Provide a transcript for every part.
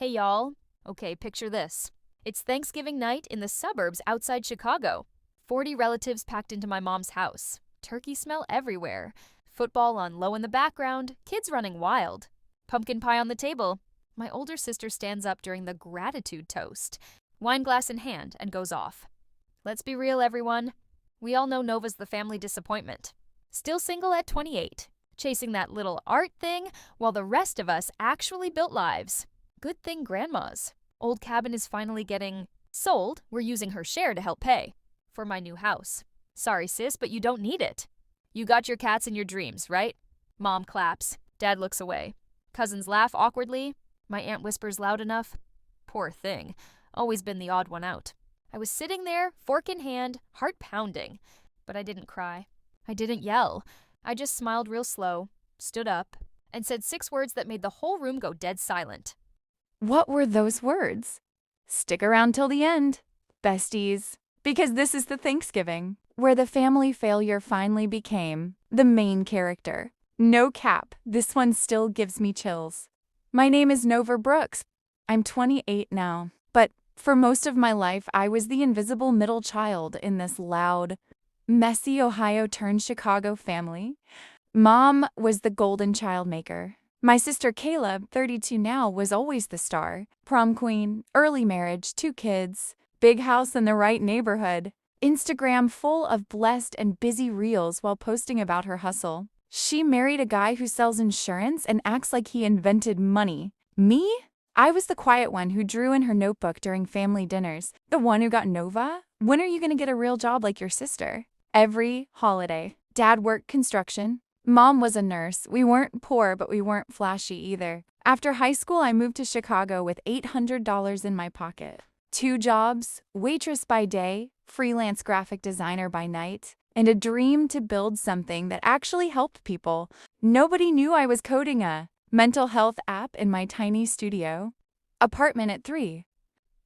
Hey y'all. Okay, picture this. It's Thanksgiving night in the suburbs outside Chicago. 40 relatives packed into my mom's house. Turkey smell everywhere. Football on low in the background. Kids running wild. Pumpkin pie on the table. My older sister stands up during the gratitude toast, wine glass in hand, and goes off. Let's be real, everyone. We all know Nova's the family disappointment. Still single at 28, chasing that little art thing while the rest of us actually built lives. Good thing Grandma's old cabin is finally getting sold. We're using her share to help pay for my new house. Sorry, sis, but you don't need it. You got your cats in your dreams, right? Mom claps. Dad looks away. Cousins laugh awkwardly. My aunt whispers loud enough. Poor thing. Always been the odd one out. I was sitting there, fork in hand, heart pounding. But I didn't cry. I didn't yell. I just smiled real slow, stood up, and said 6 words that made the whole room go dead silent. What were those words? Stick around till the end, besties, because this is the Thanksgiving, where the family failure finally became the main character. No cap, this one still gives me chills. My name is Nova Brooks. I'm 28 now, but for most of my life, I was the invisible middle child in this loud, messy Ohio turned Chicago family. Mom was the golden child maker. My sister Kayla, 32 now, was always the star. Prom queen, early marriage, 2 kids, big house in the right neighborhood. Instagram full of blessed and busy reels while posting about her hustle. She married a guy who sells insurance and acts like he invented money. Me? I was the quiet one who drew in her notebook during family dinners. The one who got Nova? When are you going to get a real job like your sister? Every holiday. Dad worked construction. Mom was a nurse. We weren't poor, but we weren't flashy either. After high school, I moved to Chicago with $800 in my pocket. 2 jobs, waitress by day, freelance graphic designer by night, and a dream to build something that actually helped people. Nobody knew I was coding a mental health app in my tiny studio. Apartment at 3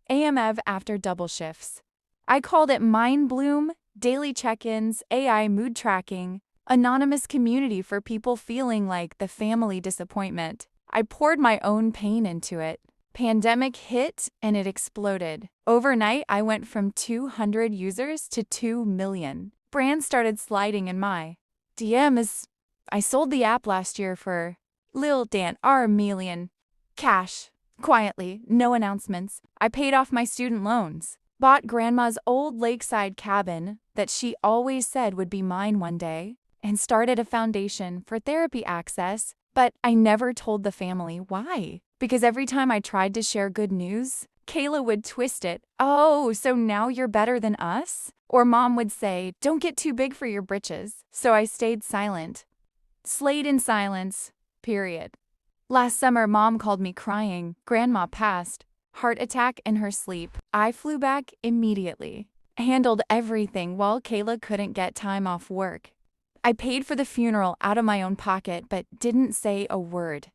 a.m. after double shifts. I called it Mind Bloom, daily check-ins, AI mood tracking, anonymous community for people feeling like the family disappointment. I poured my own pain into it. Pandemic hit and it exploded. Overnight, I went from 200 users to 2 million. Brands started sliding in my DMs. I sold the app last year for Lil Dan R million. Cash. Quietly, no announcements. I paid off my student loans. Bought Grandma's old lakeside cabin that she always said would be mine one day, and started a foundation for therapy access, but I never told the family why. Because every time I tried to share good news, Kayla would twist it. Oh, so now you're better than us? Or Mom would say, don't get too big for your britches. So I stayed silent. Slayed in silence, period. Last summer, Mom called me crying. Grandma passed. Heart attack in her sleep. I flew back immediately. Handled everything while Kayla couldn't get time off work. I paid for the funeral out of my own pocket, but didn't say a word.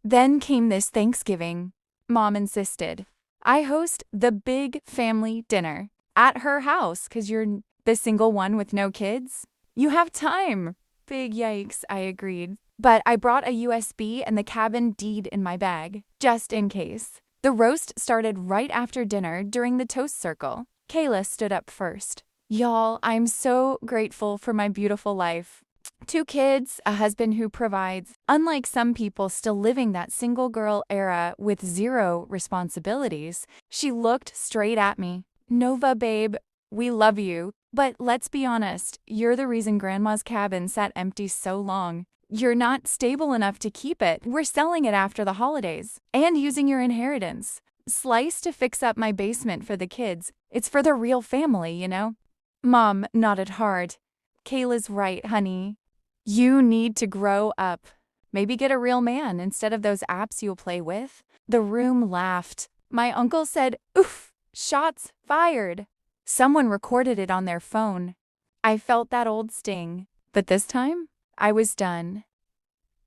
Then came this Thanksgiving. Mom insisted I host the big family dinner at her house because you're the single one with no kids. You have time. Big yikes, I agreed. But I brought a USB and the cabin deed in my bag, just in case. The roast started right after dinner during the toast circle. Kayla stood up first. Y'all, I'm so grateful for my beautiful life. 2 kids, a husband who provides. Unlike some people still living that single girl era with 0 responsibilities, she looked straight at me. Nova, babe, we love you, but let's be honest, you're the reason Grandma's cabin sat empty so long. You're not stable enough to keep it. We're selling it after the holidays and using your inheritance. Slice to fix up my basement for the kids. It's for the real family, you know? Mom nodded hard. Kayla's right, honey. You need to grow up. Maybe get a real man instead of those apps you'll play with. The room laughed. My uncle said, oof, shots fired. Someone recorded it on their phone. I felt that old sting. But this time, I was done.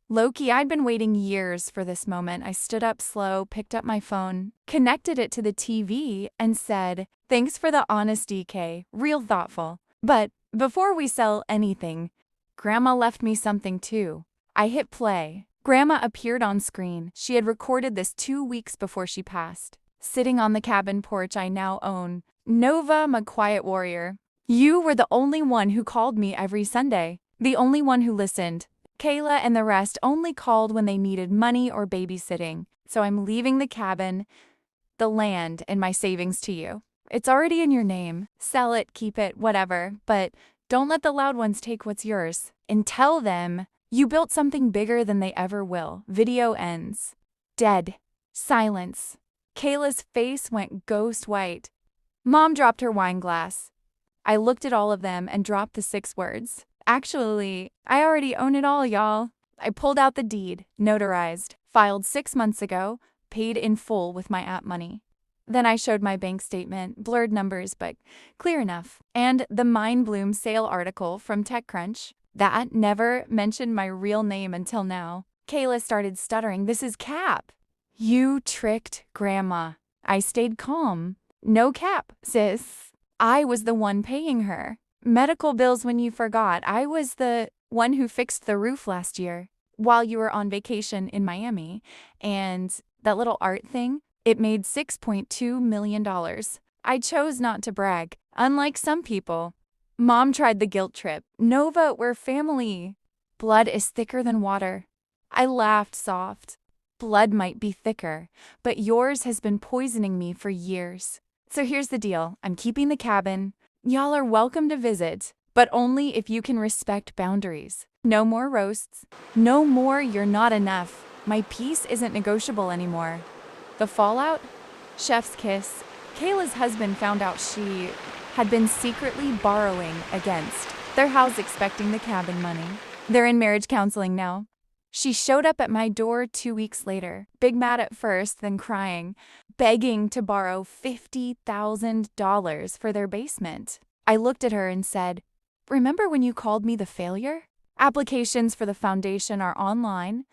Low-key, I'd been waiting years for this moment. I stood up slow, picked up my phone, connected it to the TV, and said, thanks for the honesty, Kay. Real thoughtful. But before we sell anything, Grandma left me something too. I hit play. Grandma appeared on screen. She had recorded this 2 weeks before she passed. Sitting on the cabin porch I now own. Nova, my quiet warrior. You were the only one who called me every Sunday. The only one who listened. Kayla and the rest only called when they needed money or babysitting. So I'm leaving the cabin, the land, and my savings to you. It's already in your name. Sell it, keep it, whatever. But don't let the loud ones take what's yours. And tell them you built something bigger than they ever will. Video ends. Dead. Silence. Kayla's face went ghost white. Mom dropped her wine glass. I looked at all of them and dropped the 6 words. Actually, I already own it all, y'all. I pulled out the deed, notarized, filed 6 months ago, paid in full with my app money. Then I showed my bank statement, blurred numbers, but clear enough, and the Mind Bloom sale article from TechCrunch. That never mentioned my real name until now. Kayla started stuttering. This is Cap. You tricked Grandma. I stayed calm. No cap, sis. I was the one paying her. Medical bills when you forgot. I was the one who fixed the roof last year while you were on vacation in Miami. And that little art thing, it made $6.2 million. I chose not to brag, unlike some people. Mom tried the guilt trip. Nova, we're family. Blood is thicker than water. I laughed soft. Blood might be thicker, but yours has been poisoning me for years. So here's the deal. I'm keeping the cabin. Y'all are welcome to visit, but only if you can respect boundaries. No more roasts. No more you're not enough. My peace isn't negotiable anymore. The fallout? Chef's kiss. Kayla's husband found out she had been secretly borrowing against their house, expecting the cabin money. They're in marriage counseling now. She showed up at my door 2 weeks later, big mad at first, then crying, begging to borrow $50,000 for their basement. I looked at her and said, "Remember when you called me the failure? Applications for the foundation are online.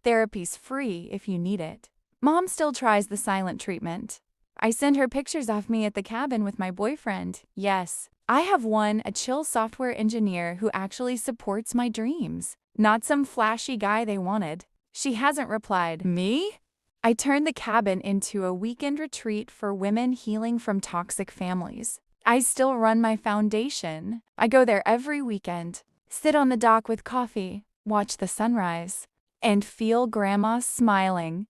Therapy's free if you need it." Mom still tries the silent treatment. I send her pictures of me at the cabin with my boyfriend. Yes, I have a chill software engineer who actually supports my dreams. Not some flashy guy they wanted. She hasn't replied. Me? I turned the cabin into a weekend retreat for women healing from toxic families. I still run my foundation. I go there every weekend, sit on the dock with coffee, watch the sunrise, and feel Grandma smiling.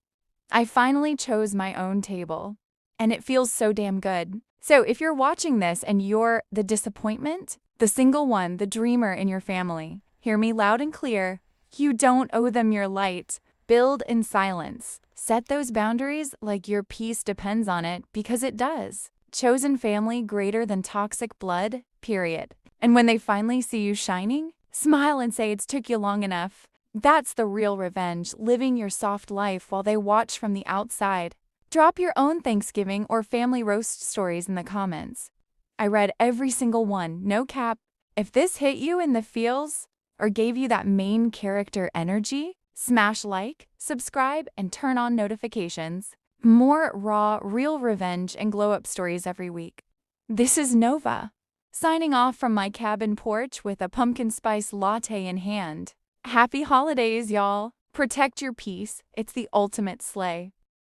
I finally chose my own table, and it feels so damn good. So if you're watching this and you're the disappointment, the single one, the dreamer in your family, hear me loud and clear. You don't owe them your light. Build in silence. Set those boundaries like your peace depends on it, because it does. Chosen family greater than toxic blood, period. And when they finally see you shining, smile and say it's took you long enough. That's the real revenge, living your soft life while they watch from the outside. Drop your own Thanksgiving or family roast stories in the comments. I read every single one, no cap. If this hit you in the feels or gave you that main character energy, smash like, subscribe, and turn on notifications. More raw, real revenge and glow-up stories every week. This is Nova, signing off from my cabin porch with a pumpkin spice latte in hand. Happy holidays, y'all. Protect your peace. It's the ultimate slay.